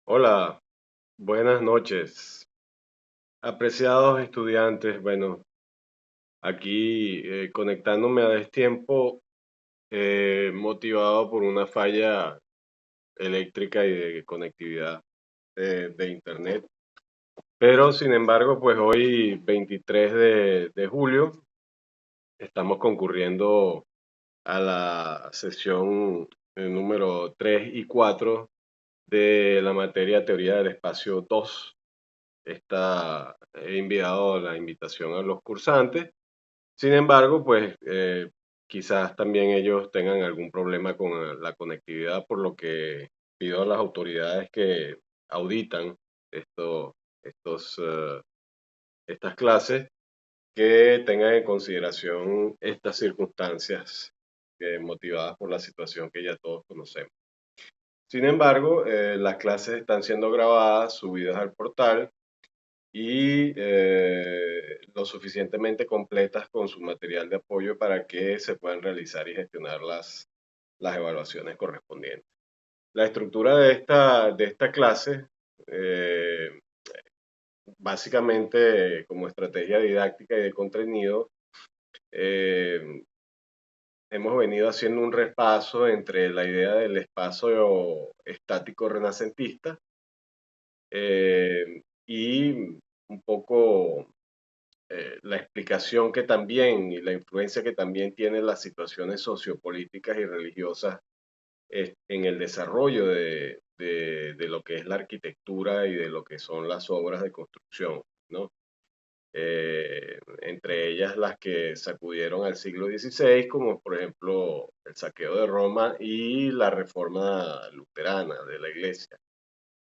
Hola, buenas noches. Apreciados estudiantes, bueno, aquí conectándome a destiempo, motivado por una falla eléctrica y de conectividad de internet. Pero sin embargo, pues hoy, 23 de julio, estamos concurriendo a la sesión número 3 y 4 de la materia Teoría del Espacio 2. He enviado la invitación a los cursantes. Sin embargo, pues quizás también ellos tengan algún problema con la conectividad, por lo que pido a las autoridades que auditan esto- estas clases que tengan en consideración estas circunstancias motivadas por la situación que ya todos conocemos. Sin embargo, las clases están siendo grabadas, subidas al portal y lo suficientemente completas con su material de apoyo para que se puedan realizar y gestionar las evaluaciones correspondientes. La estructura de esta clase, eh, básicamente como estrategia didáctica y de contenido, eh, hemos venido haciendo un repaso entre la idea del espacio estático renacentista y un poco la explicación que también y la influencia que también tienen las situaciones sociopolíticas y religiosas en el desarrollo de lo que es la arquitectura y de lo que son las obras de construcción, ¿no? Entre ellas las que sacudieron al siglo XVI, como por ejemplo el saqueo de Roma y la reforma luterana de la iglesia.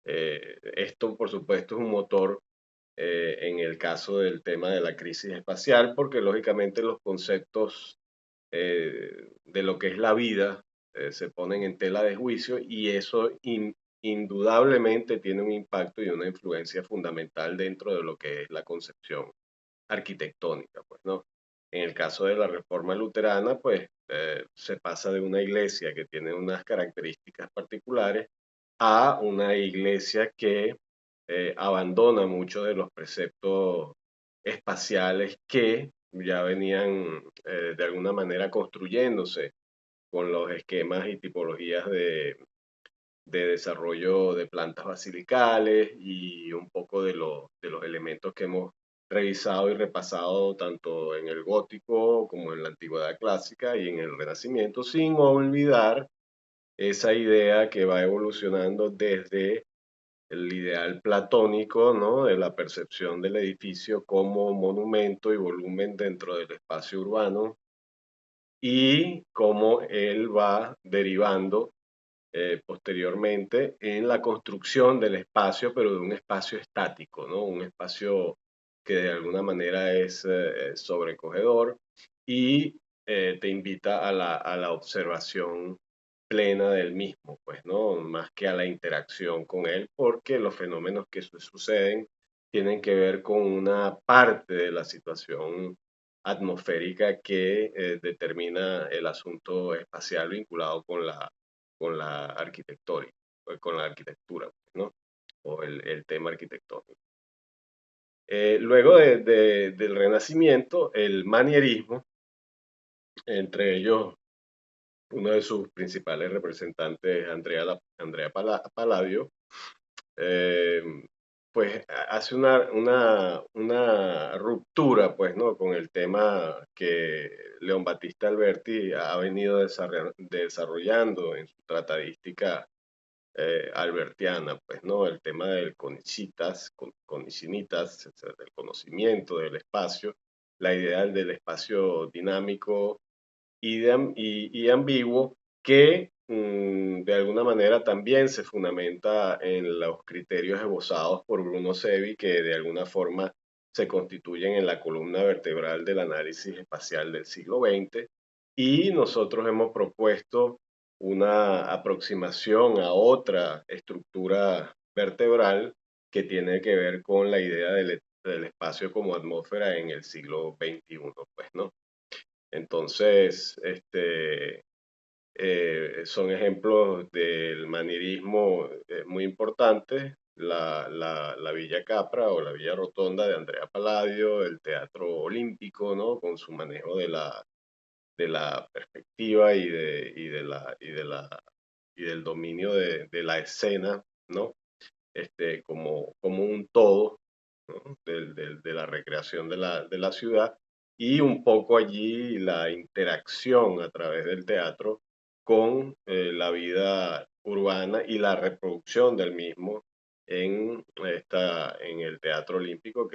Esto, por supuesto, es un motor en el caso del tema de la crisis espacial, porque lógicamente los conceptos de lo que es la vida se ponen en tela de juicio y eso indudablemente tiene un impacto y una influencia fundamental dentro de lo que es la concepción arquitectónica, pues, ¿no? En el caso de la reforma luterana, pues se pasa de una iglesia que tiene unas características particulares a una iglesia que abandona muchos de los preceptos espaciales que ya venían de alguna manera construyéndose con los esquemas y tipologías de desarrollo de plantas basilicales y un poco de los elementos que hemos revisado y repasado tanto en el gótico como en la antigüedad clásica y en el renacimiento, sin olvidar esa idea que va evolucionando desde el ideal platónico, ¿no? De la percepción del edificio como monumento y volumen dentro del espacio urbano y cómo él va derivando posteriormente en la construcción del espacio, pero de un espacio estático, ¿no? Un espacio que de alguna manera es sobrecogedor y te invita a la observación plena del mismo, pues, ¿no? Más que a la interacción con él, porque los fenómenos que suceden tienen que ver con una parte de la situación atmosférica que determina el asunto espacial vinculado con la arquitectura, con la arquitectura, ¿no? O el tema arquitectónico. Luego del Renacimiento, el manierismo, entre ellos uno de sus principales representantes, Andrea Palladio, eh, pues hace una ruptura, pues, ¿no? Con el tema que León Battista Alberti ha venido desarrollando en su tratadística albertiana, pues, ¿no? El tema del conicinitas, o sea, del conocimiento del espacio, la idea del espacio dinámico y ambiguo que de alguna manera también se fundamenta en los criterios esbozados por Bruno Sevi, que de alguna forma se constituyen en la columna vertebral del análisis espacial del siglo XX. Y nosotros hemos propuesto una aproximación a otra estructura vertebral que tiene que ver con la idea del espacio como atmósfera en el siglo XXI, pues, ¿no? Entonces, son ejemplos del manierismo muy importantes. La Villa Capra o la Villa Rotonda de Andrea Palladio, el Teatro Olímpico, ¿no? Con su manejo de la perspectiva y del dominio de la escena, ¿no? Como un todo, ¿no? De la recreación de la ciudad, y un poco allí la interacción a través del teatro con la vida urbana y la reproducción del mismo en el Teatro Olímpico,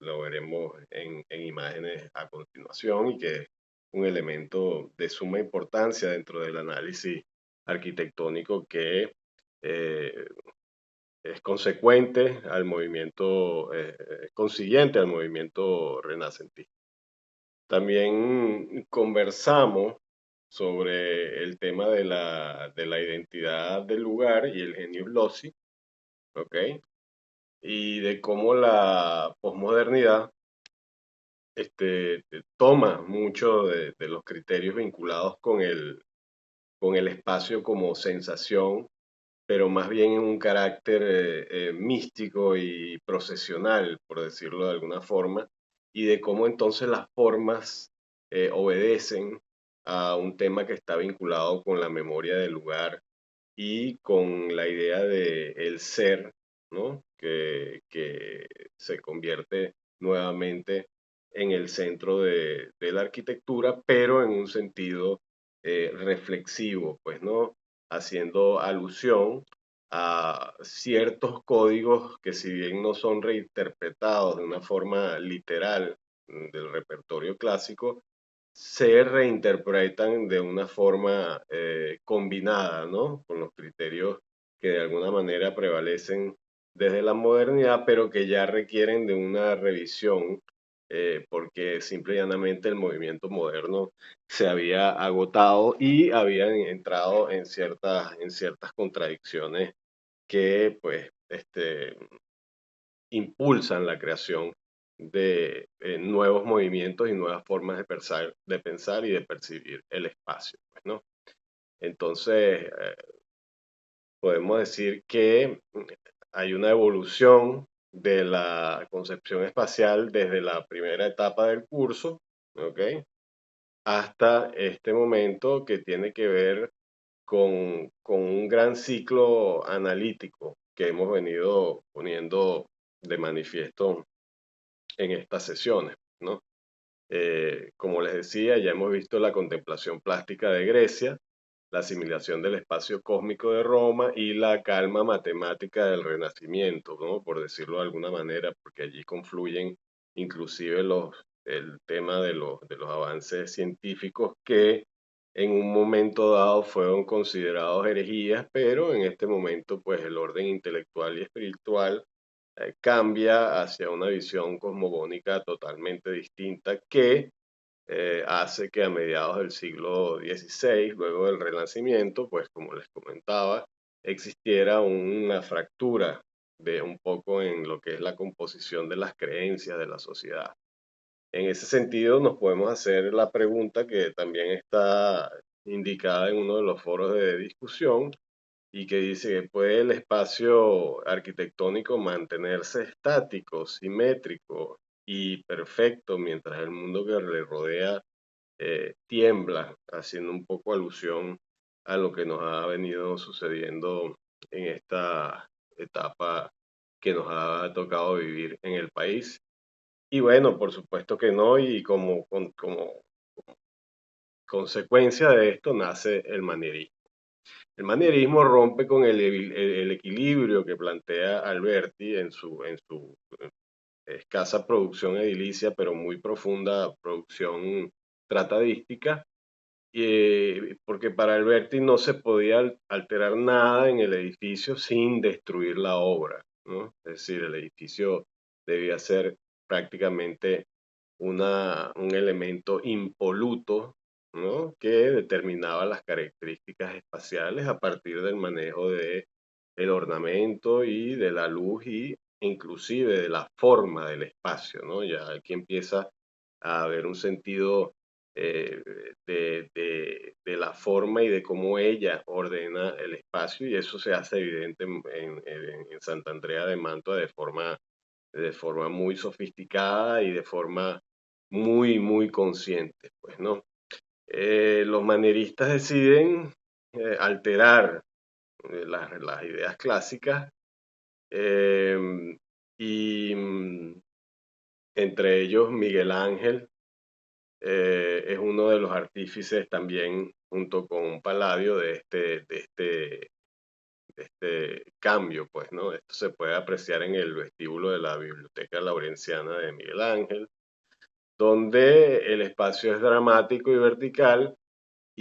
lo veremos en imágenes a continuación, y que es un elemento de suma importancia dentro del análisis arquitectónico que eh, es consecuente al movimiento, consiguiente al movimiento renacentista. También conversamos sobre el tema de la identidad del lugar y el genius loci, ¿ok? Y de cómo la posmodernidad toma mucho de los criterios vinculados con el espacio como sensación, pero más bien en un carácter místico y procesional, por decirlo de alguna forma, y de cómo entonces las formas obedecen a un tema que está vinculado con la memoria del lugar y con la idea de el ser, ¿no? Que se convierte nuevamente en el centro de la arquitectura, pero en un sentido reflexivo, pues, ¿no? Haciendo alusión a ciertos códigos que, si bien no son reinterpretados de una forma literal del repertorio clásico, se reinterpretan de una forma combinada, ¿no? Con los criterios que de alguna manera prevalecen desde la modernidad, pero que ya requieren de una revisión, porque simple y llanamente el movimiento moderno se había agotado y habían entrado en ciertas contradicciones que, pues, impulsan la creación de nuevos movimientos y nuevas formas de pensar y de percibir el espacio, pues, ¿no? Entonces, podemos decir que hay una evolución de la concepción espacial desde la primera etapa del curso, ¿ok? Hasta este momento, que tiene que ver con un gran ciclo analítico que hemos venido poniendo de manifiesto en estas sesiones, ¿no? Como les decía, ya hemos visto la contemplación plástica de Grecia, la asimilación del espacio cósmico de Roma y la calma matemática del Renacimiento, ¿no? Por decirlo de alguna manera, porque allí confluyen inclusive el tema de los avances científicos que en un momento dado fueron considerados herejías, pero en este momento, pues, el orden intelectual y espiritual cambia hacia una visión cosmogónica totalmente distinta, que hace que a mediados del siglo XVI, luego del Renacimiento, pues, como les comentaba, existiera una fractura de un poco en lo que es la composición de las creencias de la sociedad. En ese sentido, nos podemos hacer la pregunta que también está indicada en uno de los foros de discusión, y que dice: ¿puede el espacio arquitectónico mantenerse estático, simétrico y perfecto mientras el mundo que le rodea tiembla? Haciendo un poco alusión a lo que nos ha venido sucediendo en esta etapa que nos ha tocado vivir en el país. Y bueno, por supuesto que no, y como consecuencia de esto nace el manierismo. El manierismo rompe con el equilibrio que plantea Alberti en su escasa producción edilicia, pero muy profunda producción tratadística, porque para Alberti no se podía alterar nada en el edificio sin destruir la obra, ¿no? Es decir, el edificio debía ser prácticamente un elemento impoluto, ¿no? Que determinaba las características espaciales a partir del manejo de el ornamento y de la luz, y inclusive de la forma del espacio, ¿no? Ya aquí empieza a haber un sentido eh, de la forma y de cómo ella ordena el espacio, y eso se hace evidente en Santa Andrea de Mantua de forma muy sofisticada y de forma muy, muy consciente, pues, ¿no? Los manieristas deciden alterar las ideas clásicas, eh, y entre ellos Miguel Ángel es uno de los artífices también, junto con Palladio, de este cambio, pues, ¿no? Esto se puede apreciar en el vestíbulo de la Biblioteca Laurenciana de Miguel Ángel, donde el espacio es dramático y vertical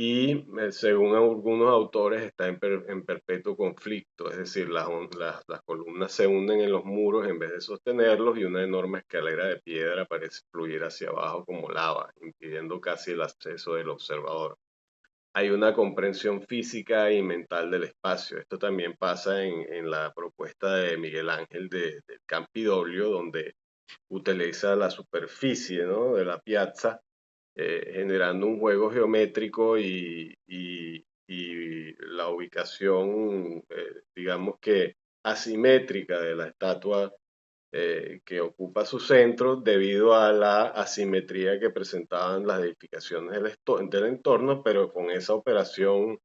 y, según algunos autores, está en perpetuo conflicto, es decir, las columnas se hunden en los muros en vez de sostenerlos, y una enorme escalera de piedra parece fluir hacia abajo como lava, impidiendo casi el acceso del observador. Hay una comprensión física y mental del espacio. Esto también pasa en la propuesta de Miguel Ángel del Campidoglio, donde utiliza la superficie, ¿no?, de la piazza, generando un juego geométrico y la ubicación, digamos que asimétrica de la estatua que ocupa su centro, debido a la asimetría que presentaban las edificaciones del entorno, pero con esa operación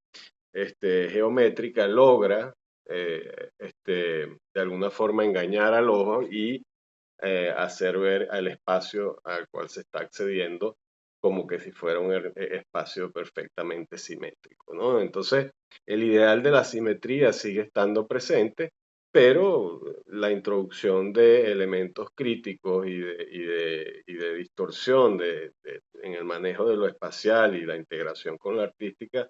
geométrica logra de alguna forma engañar al ojo y hacer ver al espacio al cual se está accediendo como que si fuera un espacio perfectamente simétrico, ¿no? Entonces, el ideal de la simetría sigue estando presente, pero la introducción de elementos críticos y de distorsión en el manejo de lo espacial y la integración con la artística,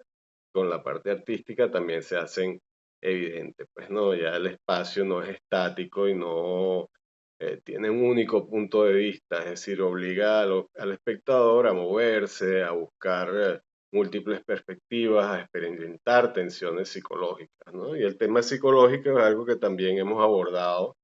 con la parte artística, también se hacen evidentes. Pues no, ya el espacio no es estático y no tiene un único punto de vista, es decir, obliga al espectador a moverse, a buscar múltiples perspectivas, a experimentar tensiones psicológicas, ¿no? Y el tema psicológico es algo que también hemos abordado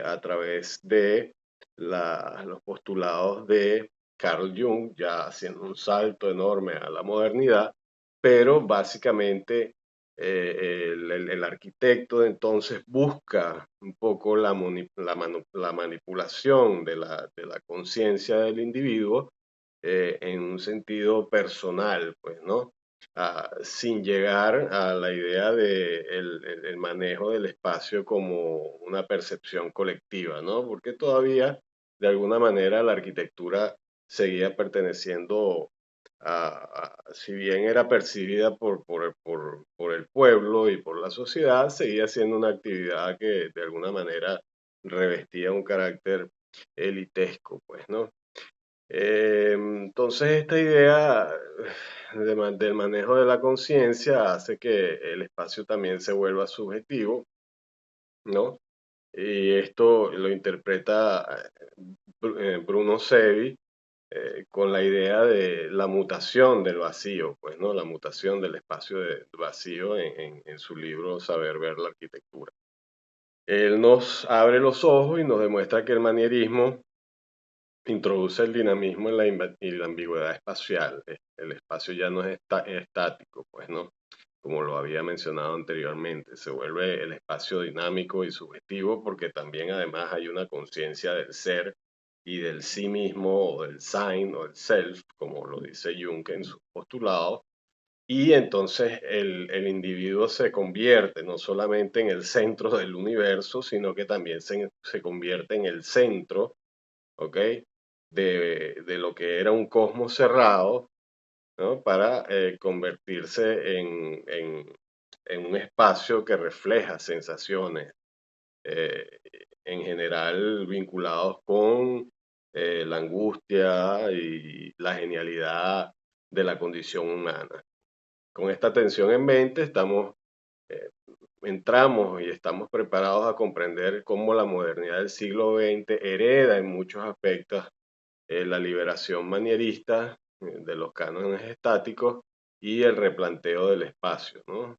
a través de los postulados de Carl Jung, ya haciendo un salto enorme a la modernidad, pero básicamente el arquitecto de entonces busca un poco la manipulación de la conciencia del individuo en un sentido personal, pues, ¿no? Sin llegar a la idea de el manejo del espacio como una percepción colectiva, ¿no? Porque todavía, de alguna manera, la arquitectura seguía perteneciendo si bien era percibida por el pueblo y por la sociedad, seguía siendo una actividad que de alguna manera revestía un carácter elitesco, pues, ¿no? Entonces, esta idea del manejo de la conciencia hace que el espacio también se vuelva subjetivo, ¿no? Y esto lo interpreta Bruno Sevi con la idea de la mutación del vacío, pues, ¿no? La mutación del espacio de vacío en su libro Saber ver la arquitectura. Él nos abre los ojos y nos demuestra que el manierismo introduce el dinamismo y la ambigüedad espacial. El espacio ya no es estático, pues, ¿no? Como lo había mencionado anteriormente, se vuelve el espacio dinámico y subjetivo, porque también además hay una conciencia del ser y del sí mismo, o del sein, o del self, como lo dice Jung en su postulado. Y entonces el individuo se convierte no solamente en el centro del universo, sino que también se convierte en el centro, ¿ok?, de lo que era un cosmos cerrado, ¿no?, para convertirse en un espacio que refleja sensaciones, eh, en general vinculados con la angustia y la genialidad de la condición humana. Con esta tensión en mente, eh, entramos y estamos preparados a comprender cómo la modernidad del siglo XX hereda en muchos aspectos la liberación manierista de los cánones estáticos y el replanteo del espacio, ¿no?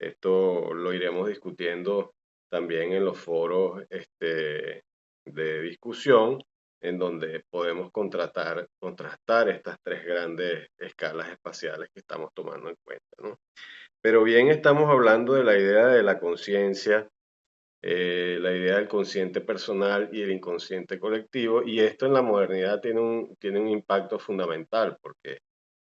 Esto lo iremos discutiendo también en los foros de discusión, en donde podemos contrastar estas tres grandes escalas espaciales que estamos tomando en cuenta, ¿no? Pero bien estamos hablando de la idea de la conciencia, la idea del consciente personal y el inconsciente colectivo, y esto en la modernidad tiene un impacto fundamental, porque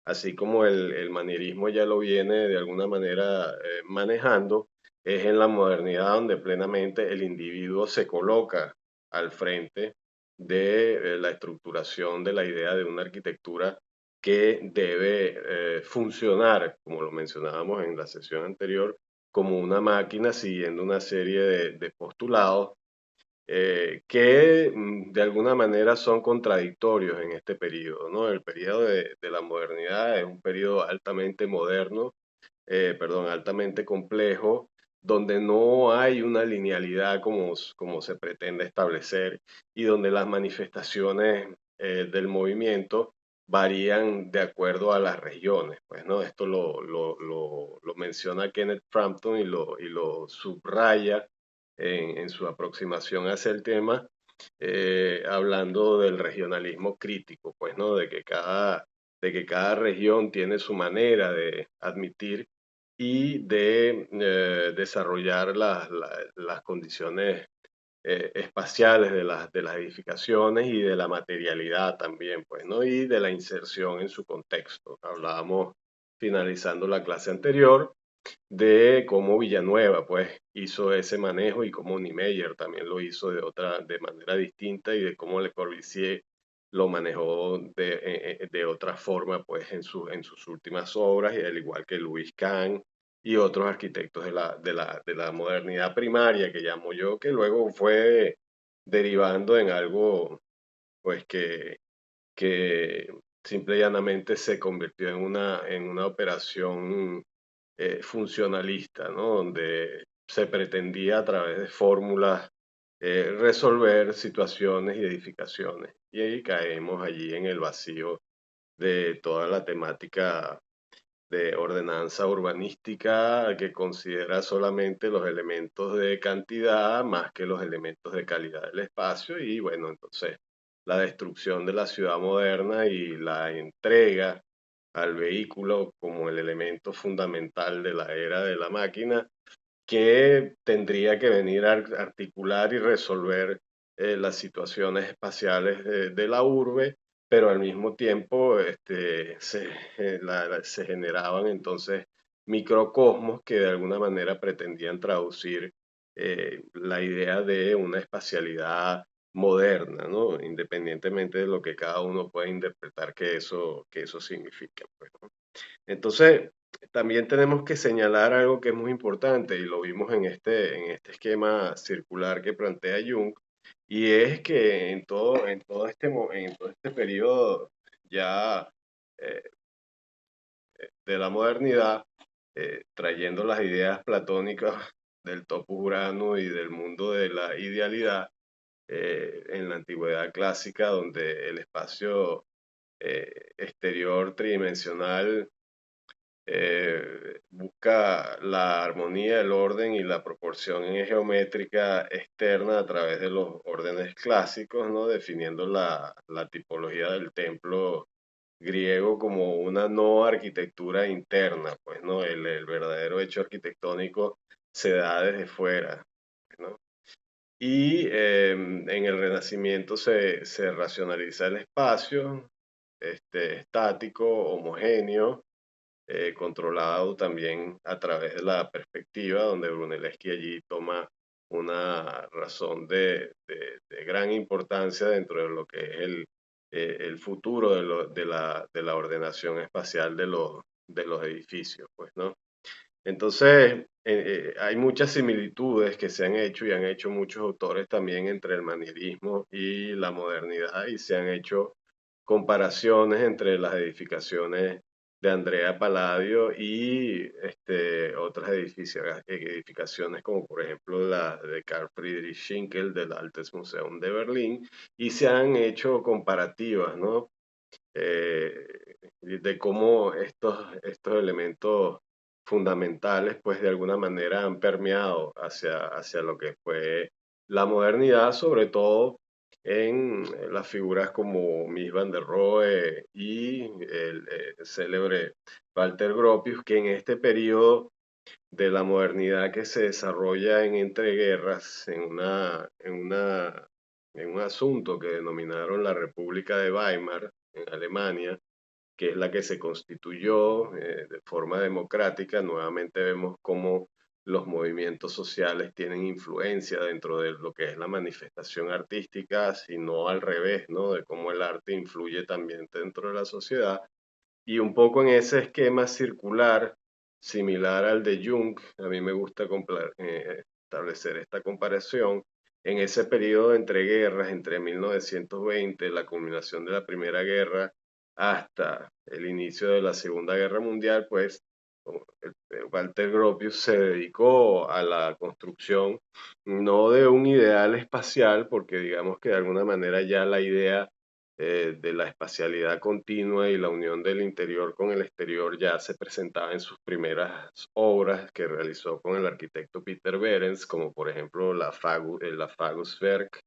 así como el manierismo ya lo viene de alguna manera manejando, es en la modernidad donde plenamente el individuo se coloca al frente de la estructuración de la idea de una arquitectura que debe funcionar, como lo mencionábamos en la sesión anterior, como una máquina siguiendo una serie de postulados que de alguna manera son contradictorios en este periodo, ¿no? El periodo de la modernidad es un periodo altamente moderno, perdón, altamente complejo, donde no hay una linealidad como se pretende establecer y donde las manifestaciones del movimiento varían de acuerdo a las regiones, pues, ¿no? Esto lo menciona Kenneth Frampton y lo subraya en su aproximación hacia el tema, hablando del regionalismo crítico, pues, ¿no? De que cada región tiene su manera de admitir y de desarrollar las condiciones espaciales de las edificaciones y de la materialidad también, pues, ¿no? Y de la inserción en su contexto. Hablábamos, finalizando la clase anterior, de cómo Villanueva, pues, hizo ese manejo y cómo Niemeyer también lo hizo de manera distinta y de cómo Le Corbusier lo manejó de otra forma, pues, en sus últimas obras, y al igual que Louis Kahn y otros arquitectos de la modernidad primaria, que llamo yo, que luego fue derivando en algo, pues, que simple y llanamente se convirtió en una operación funcionalista, ¿no? Donde se pretendía a través de fórmulas resolver situaciones y edificaciones. Y ahí caemos allí en el vacío de toda la temática de ordenanza urbanística que considera solamente los elementos de cantidad más que los elementos de calidad del espacio, y bueno, entonces la destrucción de la ciudad moderna y la entrega al vehículo como el elemento fundamental de la era de la máquina, que tendría que venir a articular y resolver las situaciones espaciales de la urbe, pero al mismo tiempo se generaban entonces microcosmos que de alguna manera pretendían traducir la idea de una espacialidad moderna, ¿no? Independientemente de lo que cada uno pueda interpretar que eso significa, pues, ¿no? Entonces, también tenemos que señalar algo que es muy importante y lo vimos en este esquema circular que plantea Jung, y es que en todo este periodo ya eh, de la modernidad, trayendo las ideas platónicas del topos urano y del mundo de la idealidad, en la antigüedad clásica, donde el espacio exterior tridimensional busca la armonía, el orden y la proporción geométrica externa a través de los órdenes clásicos, ¿no? Definiendo la tipología del templo griego como una no arquitectura interna, pues, ¿no? El verdadero hecho arquitectónico se da desde fuera, ¿no? Y en el Renacimiento se racionaliza el espacio, estático, homogéneo, controlado también a través de la perspectiva, donde Brunelleschi allí toma una razón de gran importancia dentro de lo que es el futuro de la ordenación espacial de los edificios, pues, ¿no? Entonces, hay muchas similitudes que se han hecho y han hecho muchos autores también entre el manierismo y la modernidad, y se han hecho comparaciones entre las edificaciones de Andrea Palladio y otras edificaciones como por ejemplo la de Carl Friedrich Schinkel del Altes Museum de Berlín, y se han hecho comparativas, ¿no? De cómo estos elementos fundamentales, pues de alguna manera han permeado hacia lo que fue la modernidad, sobre todo en las figuras como Mies van der Rohe y el célebre Walter Gropius, que en este periodo de la modernidad que se desarrolla en entreguerras, en un asunto que denominaron la República de Weimar en Alemania, que es la que se constituyó de forma democrática. Nuevamente vemos cómo los movimientos sociales tienen influencia dentro de lo que es la manifestación artística, sino al revés, ¿no? De cómo el arte influye también dentro de la sociedad. Y un poco en ese esquema circular, similar al de Jung, a mí me gusta establecer esta comparación. En ese periodo entre guerras, entre 1920, la culminación de la Primera Guerra, hasta el inicio de la Segunda Guerra Mundial, pues Walter Gropius se dedicó a la construcción no de un ideal espacial, porque digamos que de alguna manera ya la idea de la espacialidad continua y la unión del interior con el exterior ya se presentaba en sus primeras obras que realizó con el arquitecto Peter Behrens, como por ejemplo la Faguswerk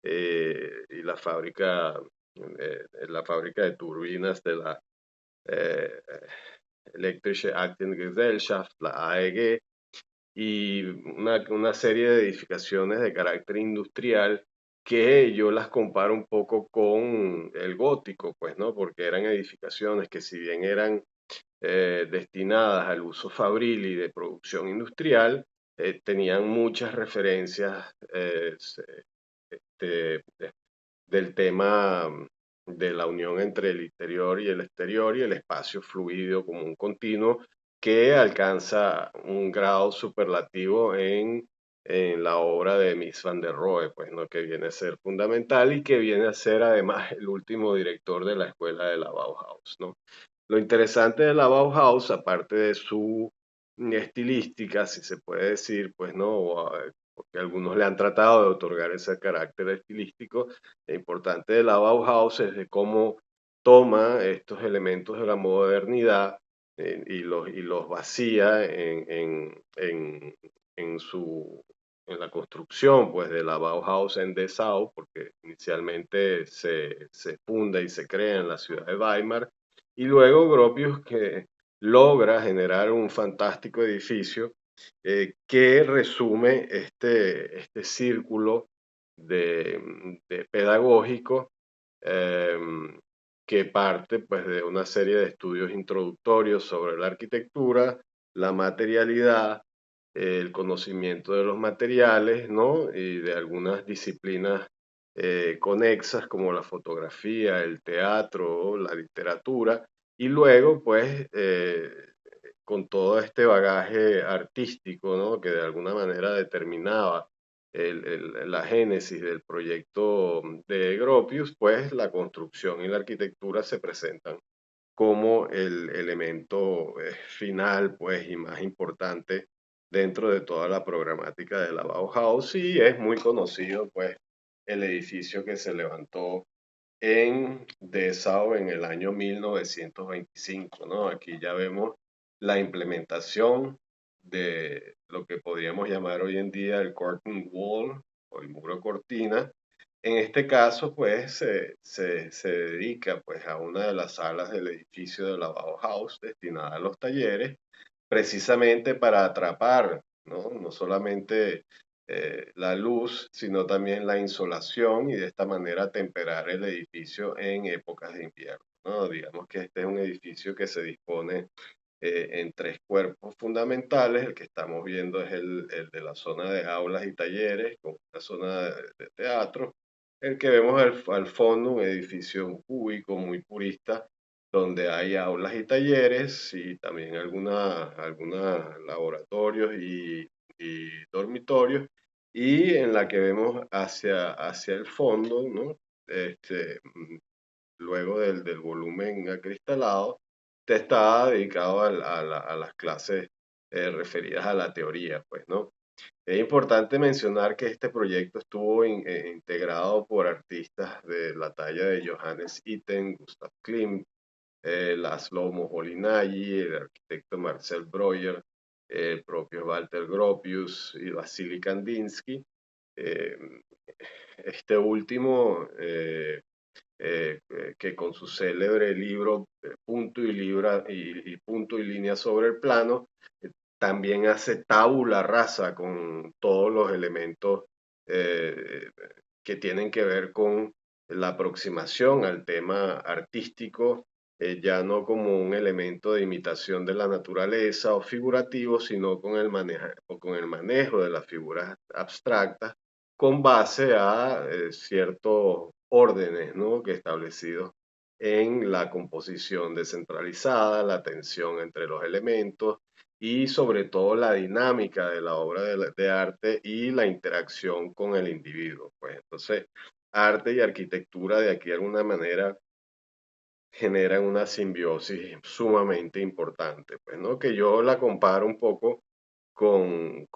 y la fábrica de turbinas de la eh, Elektrische Aktiengesellschaft, la AEG, y una serie de edificaciones de carácter industrial que yo las comparo un poco con el gótico, pues, ¿no? Porque eran edificaciones que si bien eran destinadas al uso fabril y de producción industrial, tenían muchas referencias de, del tema de la unión entre el interior y el exterior y el espacio fluido como un continuo que alcanza un grado superlativo en la obra de Mies van der Rohe, pues, ¿no? Que viene a ser fundamental y que viene a ser además el último director de la escuela de la Bauhaus, ¿no? Lo interesante de la Bauhaus, aparte de su estilística, si se puede decir, pues no, porque algunos le han tratado de otorgar ese carácter estilístico, lo importante de la Bauhaus es de cómo toma estos elementos de la modernidad y los vacía en la construcción pues, de la Bauhaus en Dessau, porque inicialmente se funda y se crea en la ciudad de Weimar, y luego Gropius que logra generar un fantástico edificio que resume este círculo de pedagógico eh, que parte pues, de una serie de estudios introductorios sobre la arquitectura, la materialidad, el conocimiento de los materiales, ¿no? Y de algunas disciplinas conexas como la fotografía, el teatro, la literatura, y luego, pues, con todo este bagaje artístico, ¿no? Que de alguna manera determinaba la génesis del proyecto de Gropius, pues la construcción y la arquitectura se presentan como el elemento final, pues, y más importante dentro de toda la programática de la Bauhaus, y es muy conocido, pues, el edificio que se levantó en Dessau en el año 1925, ¿no? Aquí ya vemos la implementación de lo que podríamos llamar hoy en día el curtain wall o el muro cortina. En este caso, pues, se dedica pues, a una de las salas del edificio de la Bauhaus destinada a los talleres, precisamente para atrapar, ¿no? No solamente la luz, sino también la insolación y de esta manera temperar el edificio en épocas de invierno, ¿no? Digamos que este es un edificio que se dispone en tres cuerpos fundamentales. El que estamos viendo es el de la zona de aulas y talleres, con una zona de teatro. El que vemos al fondo, un edificio cúbico muy purista, donde hay aulas y talleres y también algunos laboratorios y dormitorios, y en la que vemos hacia el fondo, ¿no? Este, luego del volumen acristalado, te está dedicado a las clases referidas a la teoría, pues, ¿no? Es importante mencionar que este proyecto estuvo integrado por artistas de la talla de Johannes Itten, Gustav Klimt, Laszlo Moholy-Nagy, el arquitecto Marcel Breuer, el propio Walter Gropius y Vasily Kandinsky. eh, este último, que con su célebre libro Punto y línea sobre el plano, también hace tabula rasa con todos los elementos eh, que tienen que ver con la aproximación al tema artístico, ya no como un elemento de imitación de la naturaleza o figurativo, sino con el manejo de las figuras abstractas con base a ciertos órdenes, ¿no?, que establecidos en la composición descentralizada, la tensión entre los elementos y sobre todo la dinámica de la obra de arte y la interacción con el individuo. Pues entonces, arte y arquitectura de aquí de alguna manera generan una simbiosis sumamente importante, pues, ¿no? Que yo la comparo un poco con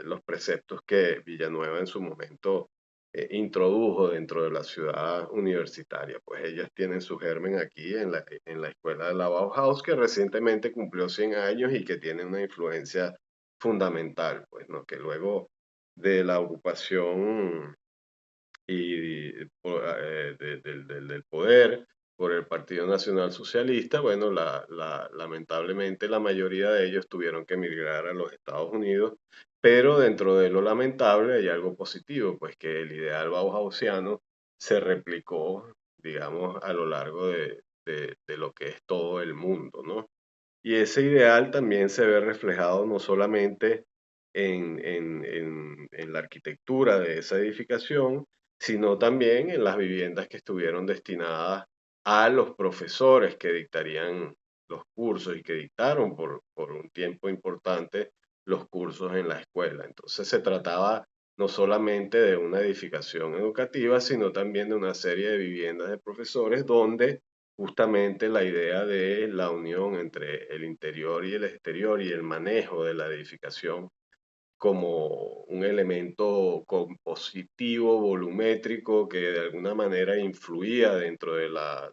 los preceptos que Villanueva en su momento introdujo dentro de la ciudad universitaria. Pues ellas tienen su germen aquí en la escuela de la Bauhaus, que recientemente cumplió 100 años y que tiene una influencia fundamental, pues, ¿no? Que luego de la ocupación del poder por el Partido Nacional Socialista, bueno, lamentablemente la mayoría de ellos tuvieron que emigrar a los Estados Unidos, pero dentro de lo lamentable hay algo positivo, pues que el ideal bauhausiano se replicó, digamos, a lo largo de lo que es todo el mundo, ¿no? Y ese ideal también se ve reflejado no solamente en la arquitectura de esa edificación, sino también en las viviendas que estuvieron destinadas a los profesores que dictarían los cursos y que dictaron por un tiempo importante los cursos en la escuela. Entonces se trataba no solamente de una edificación educativa, sino también de una serie de viviendas de profesores donde justamente la idea de la unión entre el interior y el exterior y el manejo de la edificación como un elemento compositivo, volumétrico, que de alguna manera influía dentro de la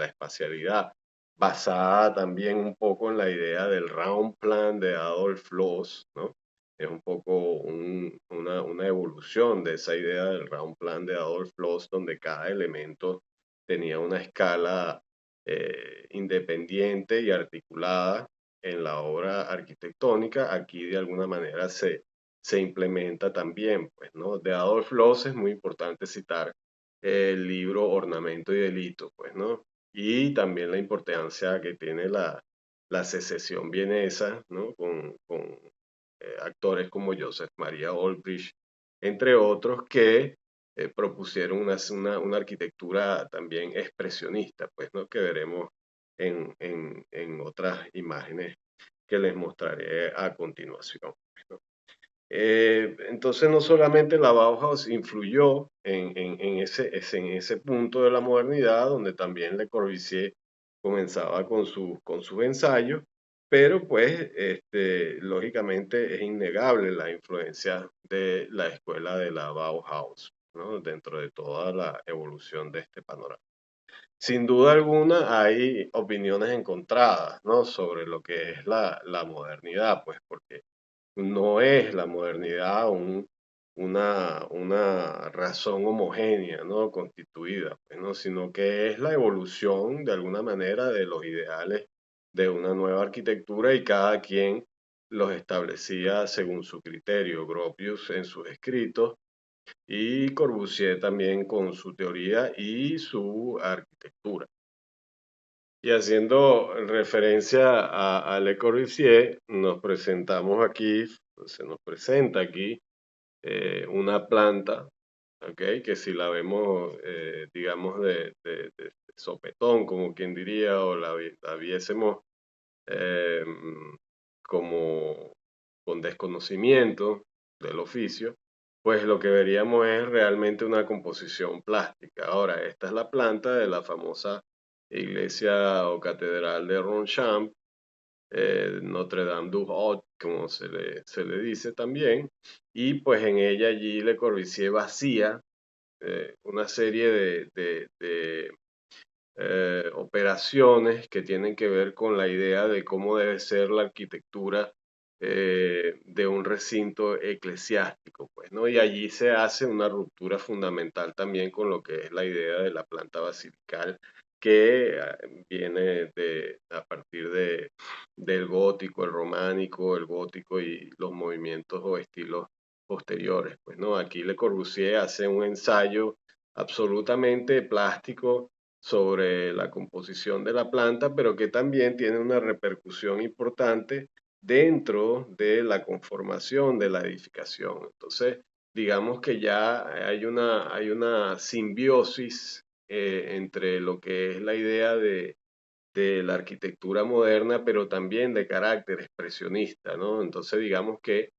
espacialidad, basada también un poco en la idea del round plan de Adolf Loos, ¿no? Es un poco una evolución de esa idea del round plan de Adolf Loos, donde cada elemento tenía una escala independiente y articulada en la obra arquitectónica. Aquí de alguna manera se implementa también, pues, ¿no? De Adolf Loos es muy importante citar el libro Ornamento y Delito, pues, ¿no? Y también la importancia que tiene la secesión vienesa, ¿no? Con actores como Joseph Maria Olbrich, entre otros, que propusieron una arquitectura también expresionista, pues, ¿no? Que veremos en otras imágenes que les mostraré a continuación. Entonces, no solamente la Bauhaus influyó en ese punto de la modernidad, donde también Le Corbusier comenzaba con sus ensayos, pero pues lógicamente es innegable la influencia de la escuela de la Bauhaus, ¿no?, dentro de toda la evolución de este panorama. Sin duda alguna hay opiniones encontradas, ¿no?, sobre lo que es la modernidad, pues porque no es la modernidad una razón homogénea, ¿no?, constituida, pues, ¿no?, sino que es la evolución de alguna manera de los ideales de una nueva arquitectura y cada quien los establecía según su criterio. Gropius en sus escritos y Corbusier también con su teoría y su arquitectura. Y haciendo referencia a Le Corbusier, nos presentamos aquí, se nos presenta aquí una planta, ¿ok?, que si la vemos, digamos, de sopetón, como quien diría, o la viésemos eh, como con desconocimiento del oficio, pues lo que veríamos es realmente una composición plástica. Ahora, esta es la planta de la famosa iglesia o catedral de Ronchamp, Notre Dame du Haut, como se le dice también, y pues en ella allí Le Corbusier vacía una serie de operaciones que tienen que ver con la idea de cómo debe ser la arquitectura de un recinto eclesiástico, pues, ¿no? Y allí se hace una ruptura fundamental también con lo que es la idea de la planta basilical que viene a partir del gótico, el románico, el gótico y los movimientos o estilos posteriores, pues, ¿no? Aquí Le Corbusier hace un ensayo absolutamente plástico sobre la composición de la planta, pero que también tiene una repercusión importante dentro de la conformación de la edificación. Entonces, digamos que ya hay una simbiosis entre lo que es la idea de la arquitectura moderna, pero también de carácter expresionista, ¿no? Entonces, digamos que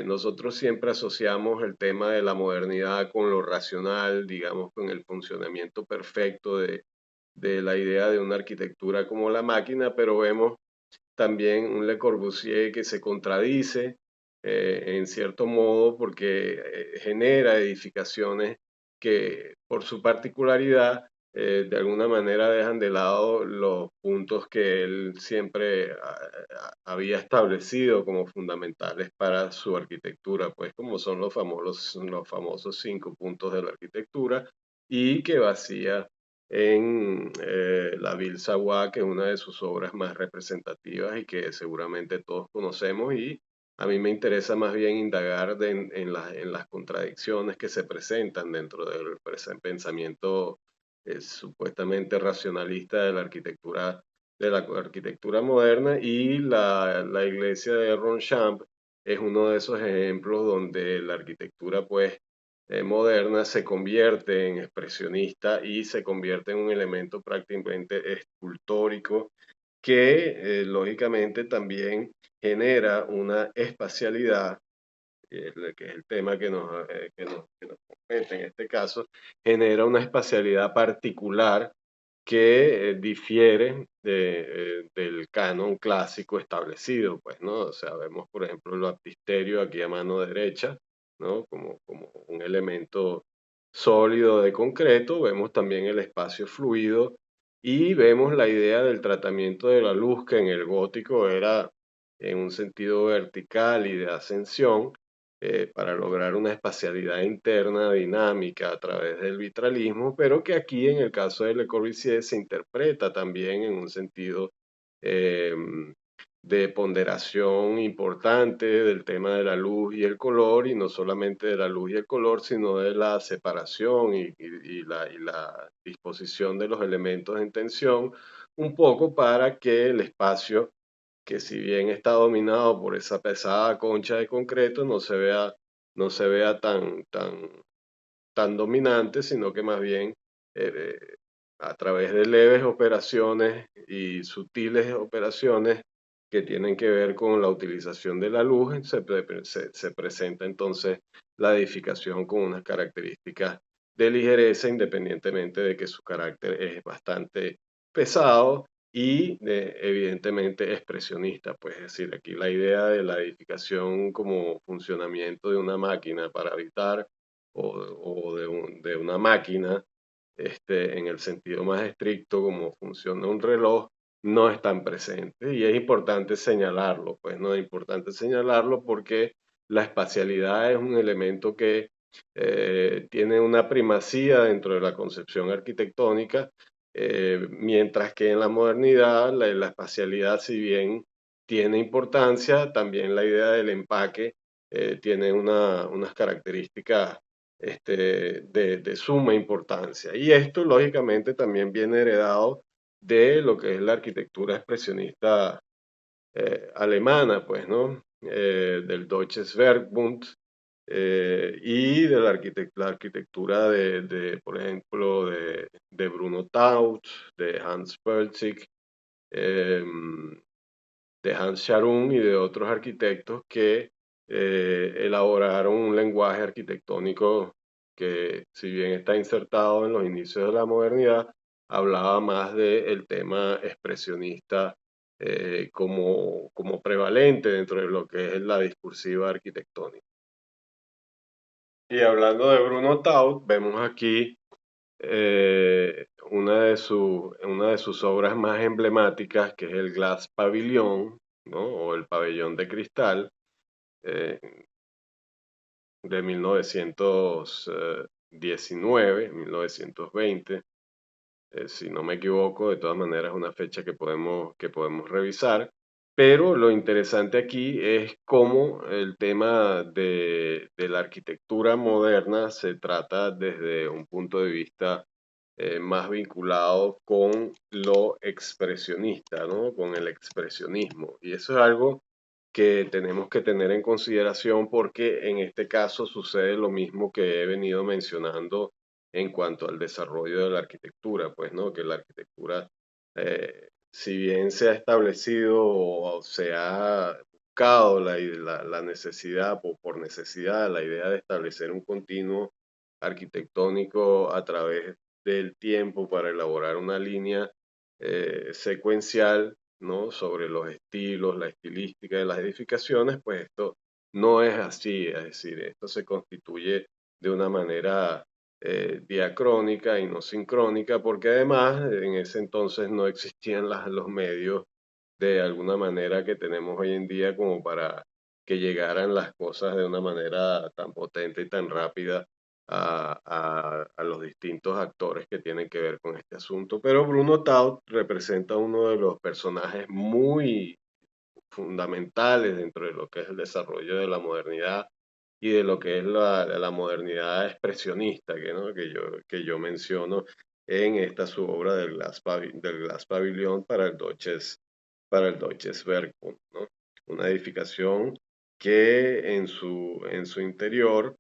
nosotros siempre asociamos el tema de la modernidad con lo racional, digamos, con el funcionamiento perfecto de la idea de una arquitectura como la máquina, pero vemos también un Le Corbusier que se contradice en cierto modo porque genera edificaciones que por su particularidad de alguna manera dejan de lado los puntos que él siempre había establecido como fundamentales para su arquitectura, pues como son los famosos 5 puntos de la arquitectura y que vacía en La Ville Savoie, que es una de sus obras más representativas y que seguramente todos conocemos. Y a mí me interesa más bien indagar en las contradicciones que se presentan dentro del pensamiento supuestamente racionalista de la arquitectura moderna y la iglesia de Ronchamp es uno de esos ejemplos donde la arquitectura pues moderna se convierte en expresionista y se convierte en un elemento prácticamente escultórico que lógicamente también genera una espacialidad, que es el tema que nos compete en este caso, genera una espacialidad particular que difiere del canon clásico establecido, pues, ¿no? O sea, vemos, por ejemplo, el baptisterio aquí a mano derecha, ¿no? Como un elemento sólido de concreto, vemos también el espacio fluido y vemos la idea del tratamiento de la luz que en el gótico era en un sentido vertical y de ascensión, para lograr una espacialidad interna dinámica a través del vitralismo, pero que aquí en el caso de Le Corbusier se interpreta también en un sentido eh, de ponderación importante del tema de la luz y el color, y no solamente de la luz y el color, sino de la separación y la disposición de los elementos en tensión, un poco para que el espacio que si bien está dominado por esa pesada concha de concreto, no se vea tan dominante, sino que más bien a través de leves operaciones y sutiles operaciones que tienen que ver con la utilización de la luz, se presenta entonces la edificación con unas características de ligereza, independientemente de que su carácter es bastante pesado y evidentemente expresionista. Pues es decir, aquí la idea de la edificación como funcionamiento de una máquina para habitar o de una máquina, en el sentido más estricto, como funciona un reloj, no están presentes. Y es importante señalarlo, pues no es importante señalarlo porque la espacialidad es un elemento que tiene una primacía dentro de la concepción arquitectónica, mientras que en la modernidad la espacialidad, si bien tiene importancia, también la idea del empaque tiene unas características de suma importancia. Y esto, lógicamente, también viene heredado de lo que es la arquitectura expresionista alemana, pues, ¿no? Del Deutsches Werkbund y de la arquitectura por ejemplo, de Bruno Taut, de Hans Pelzig, eh, de Hans Scharoun y de otros arquitectos que elaboraron un lenguaje arquitectónico que, si bien está insertado en los inicios de la modernidad, hablaba más del tema expresionista como prevalente dentro de lo que es la discursiva arquitectónica. Y hablando de Bruno Taut, vemos aquí una de sus obras más emblemáticas, que es el Glass Pavilion, ¿no? O el pabellón de cristal eh, de 1919, 1920, si no me equivoco. De todas maneras es una fecha que podemos revisar. Pero lo interesante aquí es cómo el tema de la arquitectura moderna se trata desde un punto de vista más vinculado con lo expresionista, ¿no? Con el expresionismo. Y eso es algo que tenemos que tener en consideración porque en este caso sucede lo mismo que he venido mencionando en cuanto al desarrollo de la arquitectura, pues, ¿no? Que la arquitectura, si bien se ha establecido o se ha buscado la necesidad, por necesidad, la idea de establecer un continuo arquitectónico a través del tiempo para elaborar una línea secuencial, ¿no? Sobre los estilos, la estilística de las edificaciones, pues esto no es así, es decir, esto se constituye de una manera diacrónica y no sincrónica, porque además en ese entonces no existían los medios de alguna manera que tenemos hoy en día como para que llegaran las cosas de una manera tan potente y tan rápida a los distintos actores que tienen que ver con este asunto. Pero Bruno Taut representa uno de los personajes muy fundamentales dentro de lo que es el desarrollo de la modernidad y de lo que es la modernidad expresionista ¿no? Que yo menciono en esta su obra del Glass Pavilion para el Deutsches Werkbund, ¿no? Una edificación que en su interior,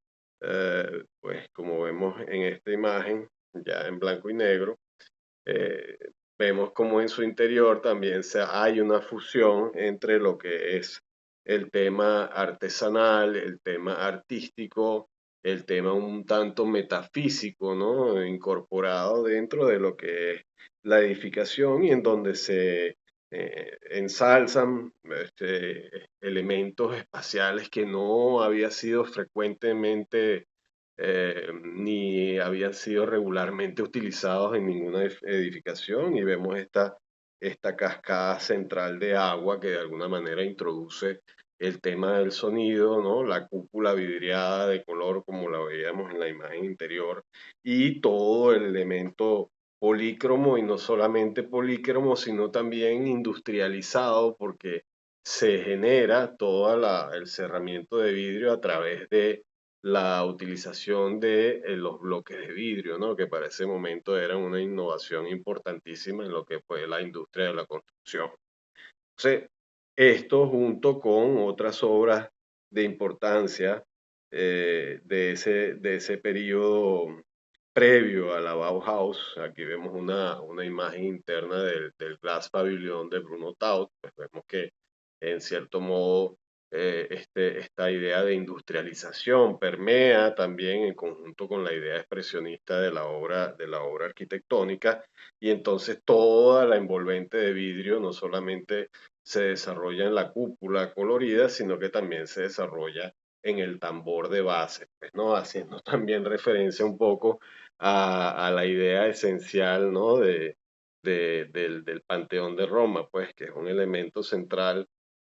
pues como vemos en esta imagen, ya en blanco y negro, eh, vemos como en su interior también hay una fusión entre lo que es el tema artesanal, el tema artístico, el tema un tanto metafísico, ¿no? Incorporado dentro de lo que es la edificación y en donde se ensalzan elementos espaciales que no había sido frecuentemente ni habían sido regularmente utilizados en ninguna edificación y vemos esta cascada central de agua que de alguna manera introduce el tema del sonido, ¿no? La cúpula vidriada de color como la veíamos en la imagen interior y todo el elemento polícromo y no solamente polícromo, sino también industrializado porque se genera todo el cerramiento de vidrio a través de la utilización de los bloques de vidrio, ¿no? Que para ese momento eran una innovación importantísima en lo que fue la industria de la construcción. Entonces, esto junto con otras obras de importancia de ese periodo previo a la Bauhaus, aquí vemos una imagen interna del Glass Pavilion de Bruno Taut, pues vemos que en cierto modo esta idea de industrialización permea también en conjunto con la idea expresionista de la obra arquitectónica y entonces toda la envolvente de vidrio no solamente se desarrolla en la cúpula colorida, sino que también se desarrolla en el tambor de base, pues, ¿no? Haciendo también referencia un poco a la idea esencial, ¿no? Del Panteón de Roma, pues, que es un elemento central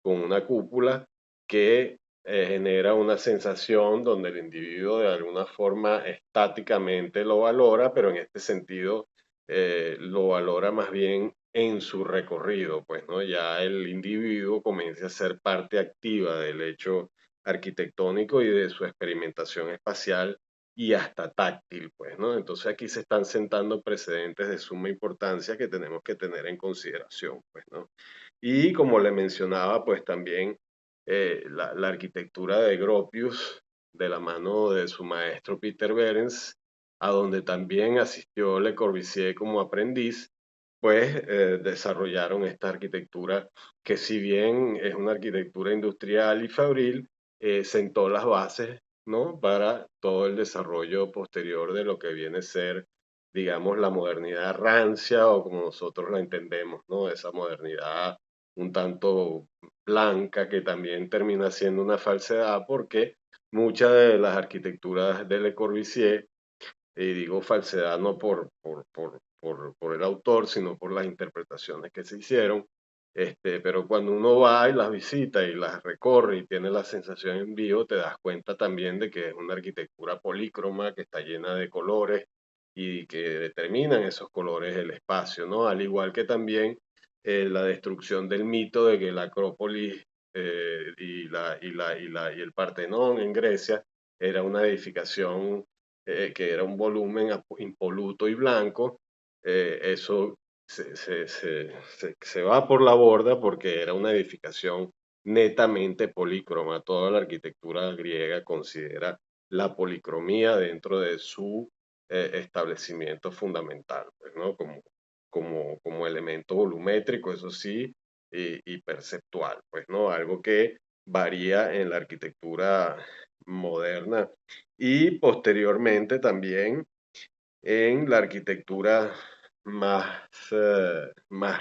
con una cúpula que genera una sensación donde el individuo de alguna forma estáticamente lo valora, pero en este sentido lo valora más bien en su recorrido, pues, ¿no? Ya el individuo comienza a ser parte activa del hecho arquitectónico y de su experimentación espacial y hasta táctil, pues, ¿no? Entonces aquí se están sentando precedentes de suma importancia que tenemos que tener en consideración, pues, ¿no? Y como le mencionaba, pues también la arquitectura de Gropius, de la mano de su maestro Peter Behrens, a donde también asistió Le Corbusier como aprendiz, pues desarrollaron esta arquitectura que si bien es una arquitectura industrial y fabril, sentó las bases, ¿no? Para todo el desarrollo posterior de lo que viene a ser, digamos, la modernidad rancia o como nosotros la entendemos, ¿no? Esa modernidad un tanto blanca que también termina siendo una falsedad porque muchas de las arquitecturas de Le Corbusier, y digo falsedad no por el autor, sino por las interpretaciones que se hicieron, Pero cuando uno va y las visita y las recorre y tiene la sensación en vivo, te das cuenta también de que es una arquitectura polícroma que está llena de colores y que determinan esos colores el espacio, ¿no? Al igual que también la destrucción del mito de que la Acrópolis y el Partenón en Grecia era una edificación que era un volumen impoluto y blanco. Eso se va por la borda porque era una edificación netamente polícroma. Toda la arquitectura griega considera la policromía dentro de su establecimiento fundamental, pues, ¿no? Como elemento volumétrico, eso sí, y perceptual, pues, ¿no? Algo que varía en la arquitectura moderna y posteriormente también en la arquitectura más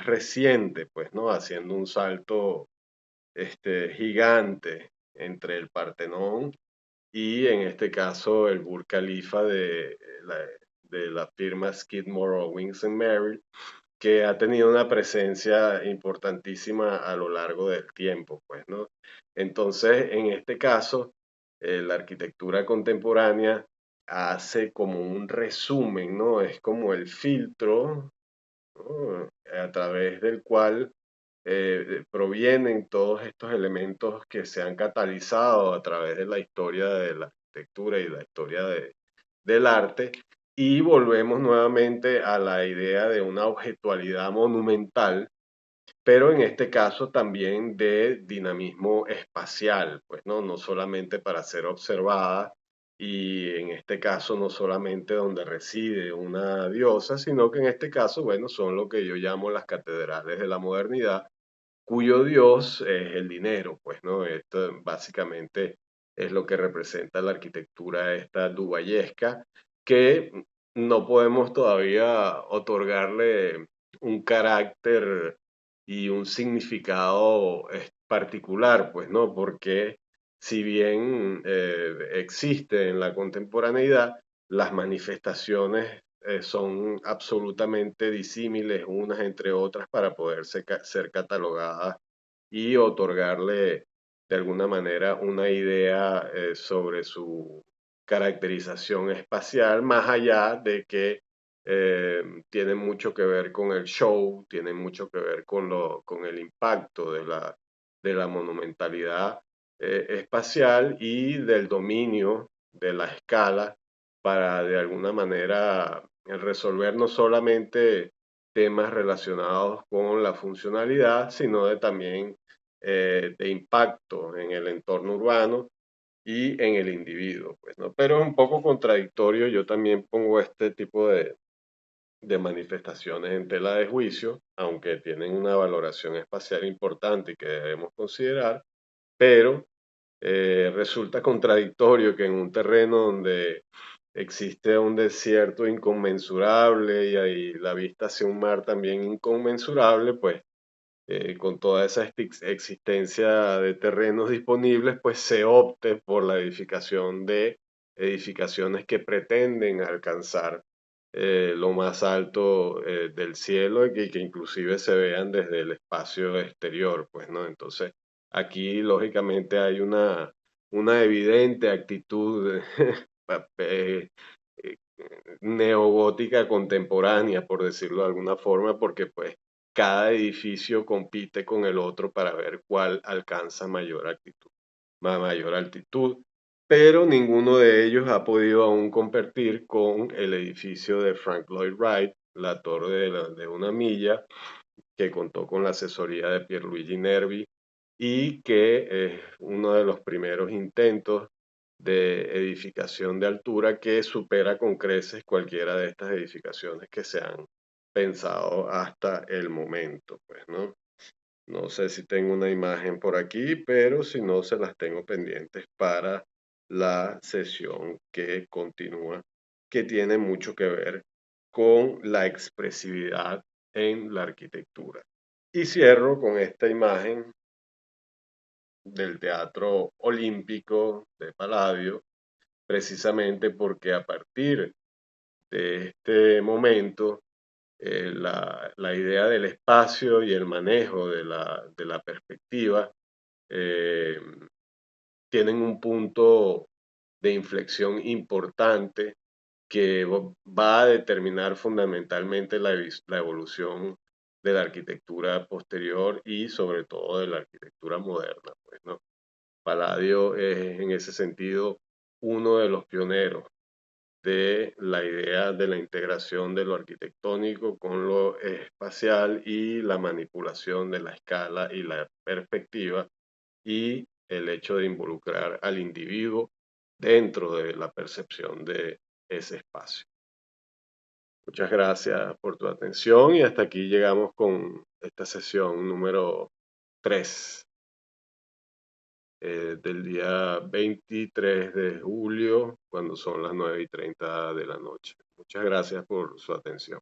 reciente, pues, ¿no? Haciendo un salto gigante entre el Partenón y en este caso el Burj Khalifa de la firma Skidmore, Owings and Merrill, que ha tenido una presencia importantísima a lo largo del tiempo, pues, ¿no? Entonces, en este caso, la arquitectura contemporánea hace como un resumen, ¿no? Es como el filtro, ¿no? A través del cual provienen todos estos elementos que se han catalizado a través de la historia de la arquitectura y la historia del arte, y volvemos nuevamente a la idea de una objetualidad monumental, pero en este caso también de dinamismo espacial, pues no, no solamente para ser observada, y en este caso no solamente donde reside una diosa, sino que en este caso, bueno, son lo que yo llamo las catedrales de la modernidad, cuyo dios es el dinero, pues, ¿no? Esto básicamente es lo que representa la arquitectura esta dubayesca, que no podemos todavía otorgarle un carácter y un significado particular, pues, ¿no? Porque si bien existe en la contemporaneidad, las manifestaciones son absolutamente disímiles unas entre otras para poder ser catalogadas y otorgarle de alguna manera una idea sobre su caracterización espacial, más allá de que tiene mucho que ver con el show, tiene mucho que ver con el impacto de la monumentalidad espacial y del dominio de la escala para de alguna manera resolver no solamente temas relacionados con la funcionalidad, sino también de impacto en el entorno urbano y en el individuo, pues, ¿no? Pero es un poco contradictorio, yo también pongo este tipo de manifestaciones en tela de juicio, aunque tienen una valoración espacial importante y que debemos considerar, pero resulta contradictorio que en un terreno donde existe un desierto inconmensurable y ahí la vista hacia un mar también inconmensurable, pues con toda esa existencia de terrenos disponibles, pues se opte por la edificación de edificaciones que pretenden alcanzar lo más alto del cielo y que inclusive se vean desde el espacio exterior, pues, ¿no? Entonces, aquí lógicamente hay una evidente actitud eh, eh, neogótica contemporánea, por decirlo de alguna forma, porque pues cada edificio compite con el otro para ver cuál alcanza mayor altitud, pero ninguno de ellos ha podido aún competir con el edificio de Frank Lloyd Wright, la torre de una milla, que contó con la asesoría de Pierluigi Nervi y que es uno de los primeros intentos de edificación de altura que supera con creces cualquiera de estas edificaciones que se han pensado hasta el momento, pues, ¿no? No sé si tengo una imagen por aquí, pero si no, se las tengo pendientes para la sesión que continúa, que tiene mucho que ver con la expresividad en la arquitectura. Y cierro con esta imagen del Teatro Olímpico de Palladio, precisamente porque a partir de este momento la idea del espacio y el manejo de la perspectiva eh, tienen un punto de inflexión importante que va a determinar fundamentalmente la evolución de la arquitectura posterior y sobre todo de la arquitectura moderna, pues, ¿no? Palladio es en ese sentido uno de los pioneros de la idea de la integración de lo arquitectónico con lo espacial y la manipulación de la escala y la perspectiva y el hecho de involucrar al individuo dentro de la percepción de ese espacio. Muchas gracias por tu atención y hasta aquí llegamos con esta sesión número 3 del día 23 de julio, cuando son las 9:30 de la noche. Muchas gracias por su atención.